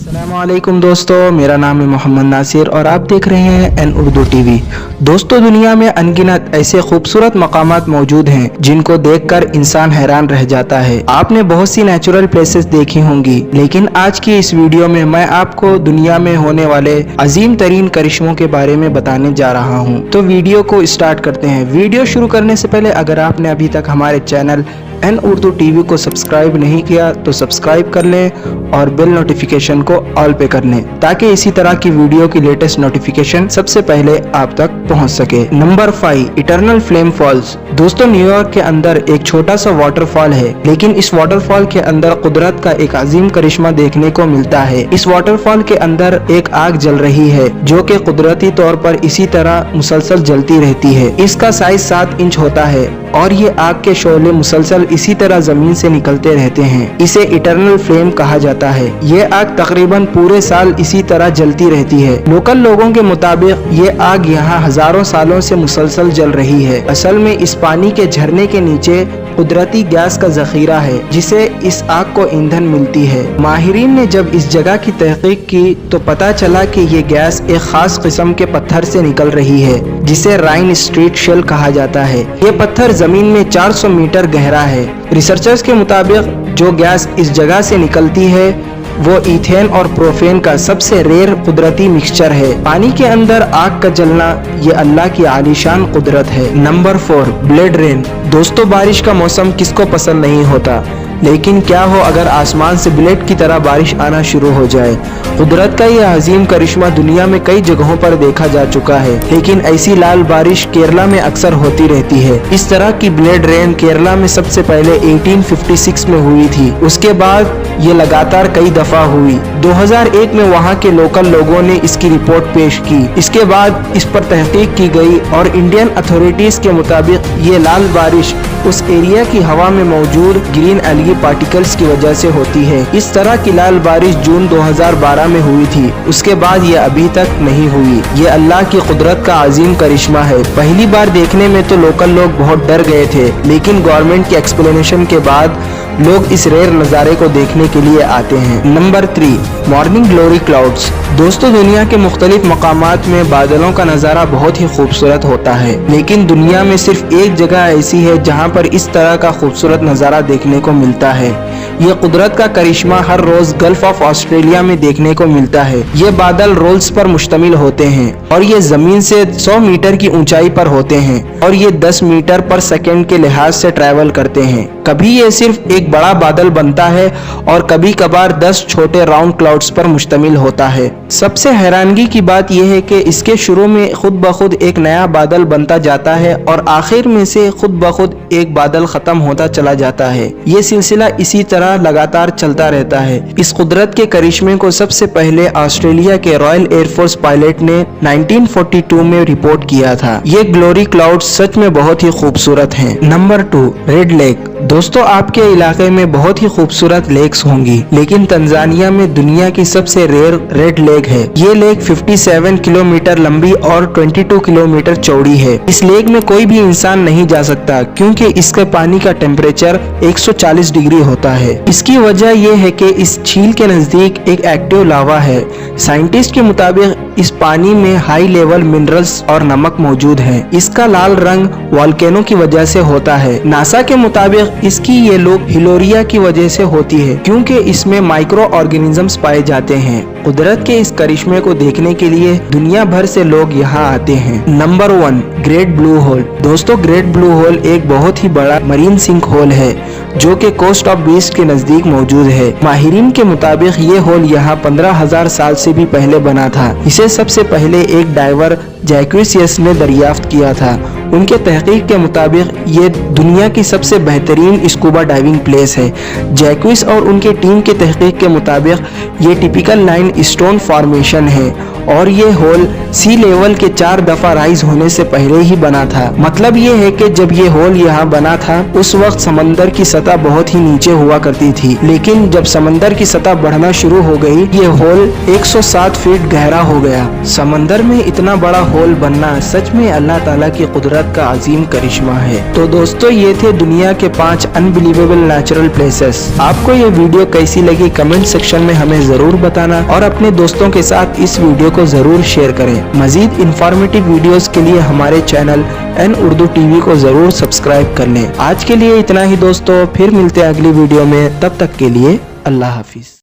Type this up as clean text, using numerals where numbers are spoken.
अस्सलाम वालेकुम दोस्तों, मेरा नाम है मोहम्मद नासिर और आप देख रहे हैं एन उर्दू टीवी। दोस्तों, दुनिया में अनगिनत ऐसे खूबसूरत मकामात मौजूद हैं जिनको देखकर इंसान हैरान रह जाता है। आपने बहुत सी नेचुरल प्लेसेस देखी होंगी, लेकिन आज की इस वीडियो में मैं आपको दुनिया में होने वाले अजीम तरीन करिश्मों के बारे में बताने जा रहा हूँ। तो वीडियो को स्टार्ट करते हैं। वीडियो शुरू करने से पहले अगर आपने अभी तक हमारे चैनल एन उर्दू टीवी को सब्सक्राइब नहीं किया तो सब्सक्राइब कर लें और बेल नोटिफिकेशन को ऑल पे कर लें ताकि इसी तरह की वीडियो की लेटेस्ट नोटिफिकेशन सबसे पहले आप तक पहुंच सके। Number 5, eternal flame falls. दोस्तों, न्यूयॉर्क के अंदर एक छोटा सा वाटरफॉल है, लेकिन इस वाटरफॉल के अंदर कुदरत का एक अजीम करिश्मा देखने को मिलता है। इस वाटरफॉल के अंदर एक आग जल रही है जो कि कुदरती तौर पर इसी तरह मुसलसल जलती रहती है। इसका साइज 7 इंच होता है और ये आग के शोले मुसलसल इसी तरह जमीन से निकलते रहते हैं। इसे इटर्नल फ्लेम कहा जाता है। ये आग तकरीबन पूरे साल इसी तरह जलती रहती है। लोकल लोगों के मुताबिक ये आग यहाँ हजारों सालों से मुसलसल जल रही है। असल में इस पानी के झरने के नीचे कुदरती गैस का जखीरा है जिसे इस आग को ईंधन मिलती है। माहिरीन ने जब इस जगह की तहकीक की तो पता चला कि ये गैस एक खास किस्म के पत्थर से निकल रही है जिसे राइन स्ट्रीट शेल कहा जाता है। ये पत्थर जमीन में 400 मीटर गहरा है। रिसर्चर्स के मुताबिक जो गैस इस जगह से निकलती है वो इथेन और प्रोपेन का सबसे रेयर कुदरती मिक्सचर है। पानी के अंदर आग का जलना ये अल्लाह की आलीशान कुदरत है। Number 4, blade rain. दोस्तों, बारिश का मौसम किसको पसंद नहीं होता, लेकिन क्या हो अगर आसमान से ब्लेड की तरह बारिश आना शुरू हो जाए। कुदरत का यह अजीम करिश्मा दुनिया में कई जगहों पर देखा जा चुका है, लेकिन ऐसी लाल बारिश केरला में अक्सर होती रहती है। इस तरह की ब्लेड रेन केरला में सबसे पहले 1856 में हुई थी। उसके बाद ये लगातार कई दफा हुई। 2001 में वहाँ के लोकल लोगों ने इसकी रिपोर्ट पेश की। इसके बाद इस पर तहकीक की गई और इंडियन अथॉरिटीज के मुताबिक ये लाल बारिश उस एरिया की हवा में मौजूद ग्रीन एल्गी पार्टिकल्स की वजह से होती है। इस तरह की लाल बारिश जून 2012 में हुई थी। उसके बाद ये अभी तक नहीं हुई। ये अल्लाह की कुदरत का अजीम करिश्मा है। पहली बार देखने में तो लोकल लोग बहुत डर गए थे, लेकिन गवर्नमेंट के एक्सप्लेनेशन के बाद लोग इस रेयर नज़ारे को देखने के लिए आते हैं। Number 3, morning glory clouds. दोस्तों, दुनिया के मुख्तलिफ मकामात में बादलों का नज़ारा बहुत ही खूबसूरत होता है, लेकिन दुनिया में सिर्फ एक जगह ऐसी है जहाँ पर इस तरह का खूबसूरत नज़ारा देखने को मिलता है। ये कुदरत का करिश्मा हर रोज गल्फ ऑफ ऑस्ट्रेलिया में देखने को मिलता है। ये बादल रोल्स पर मुश्तमिल होते हैं और ये जमीन से 100 मीटर की ऊंचाई पर होते हैं और ये 10 मीटर पर सेकंड के लिहाज से ट्रैवल करते हैं। कभी ये सिर्फ एक बड़ा बादल बनता है और कभी कभार 10 छोटे राउंड क्लाउड्स पर मुश्तमिल होता है। सबसे हैरानगी की बात यह है कि इसके शुरू में खुद ब खुद एक नया बादल बनता जाता है और आखिर में से खुद ब खुद एक बादल खत्म होता चला जाता है। ये सिलसिला इसी तरह लगातार चलता रहता है। इस कुदरत के करिश्मे को सबसे पहले ऑस्ट्रेलिया के रॉयल एयरफोर्स पायलट ने 1942 में रिपोर्ट किया था। ये ग्लोरी क्लाउड सच में बहुत ही खूबसूरत हैं। Number 2, red lake. दोस्तों, आपके इलाके में बहुत ही खूबसूरत लेक्स होंगी, लेकिन तंजानिया में दुनिया की सबसे रेयर रेड लेक है। ये लेक 57 किलोमीटर लंबी और 22 किलोमीटर चौड़ी है। इस लेक में कोई भी इंसान नहीं जा सकता क्योंकि इसके पानी का टेम्परेचर 140 डिग्री होता है। इसकी वजह यह है कि इस झील के नजदीक एक एक्टिव लावा है। साइंटिस्ट के मुताबिक इस पानी में हाई लेवल मिनरल्स और नमक मौजूद है। इसका लाल रंग वॉल्केनो की वजह से होता है। नासा के मुताबिक इसकी ये लुक हिलोरिया की वजह से होती है क्योंकि इसमें माइक्रो ऑर्गेनिजम्स पाए जाते हैं। कुदरत के इस करिश्मे को देखने के लिए दुनिया भर से लोग यहाँ आते हैं। Number 1, great blue hole. दोस्तों, ग्रेट ब्लू होल एक बहुत ही बड़ा मरीन सिंक होल है जो कि कोस्ट ऑफ बीस्ट के नजदीक मौजूद है। माहिरीन के मुताबिक ये होल यहाँ 15,000 साल से भी पहले बना था। इसे सबसे पहले एक डाइवर जैक्विस ने दरियाफ्त किया था। उनके तहकीक के मुताबिक ये दुनिया की सबसे बेहतरीन स्कूबा डाइविंग प्लेस है। जैक्विस और उनके टीम के तहकीक के मुताबिक ये टिपिकल लाइन स्टोन फॉर्मेशन है और ये होल सी लेवल के 4 दफा राइज होने से पहले ही बना था। मतलब ये है कि जब ये होल यहाँ बना था उस वक्त समंदर की सतह बहुत ही नीचे हुआ करती थी, लेकिन जब समंदर की सतह बढ़ना शुरू हो गई ये होल 107 फीट गहरा हो गया। समंदर में इतना बड़ा ماحول बनना सच में अल्लाह ताला की कुदरत का अजीम करिश्मा है। तो दोस्तों ये थे दुनिया के 5 अनबिलीवेबल नेचुरल प्लेसेस। आपको ये वीडियो कैसी लगी कमेंट सेक्शन में हमें जरूर बताना और अपने दोस्तों के साथ इस वीडियो को जरूर शेयर करें। मजीद इंफॉर्मेटिव वीडियोस के लिए हमारे चैनल एन उर्दू टीवी को जरूर सब्सक्राइब कर लें। आज के लिए इतना ही दोस्तों, फिर मिलते हैं अगली वीडियो में, तब तक के लिए अल्लाह हाफिज।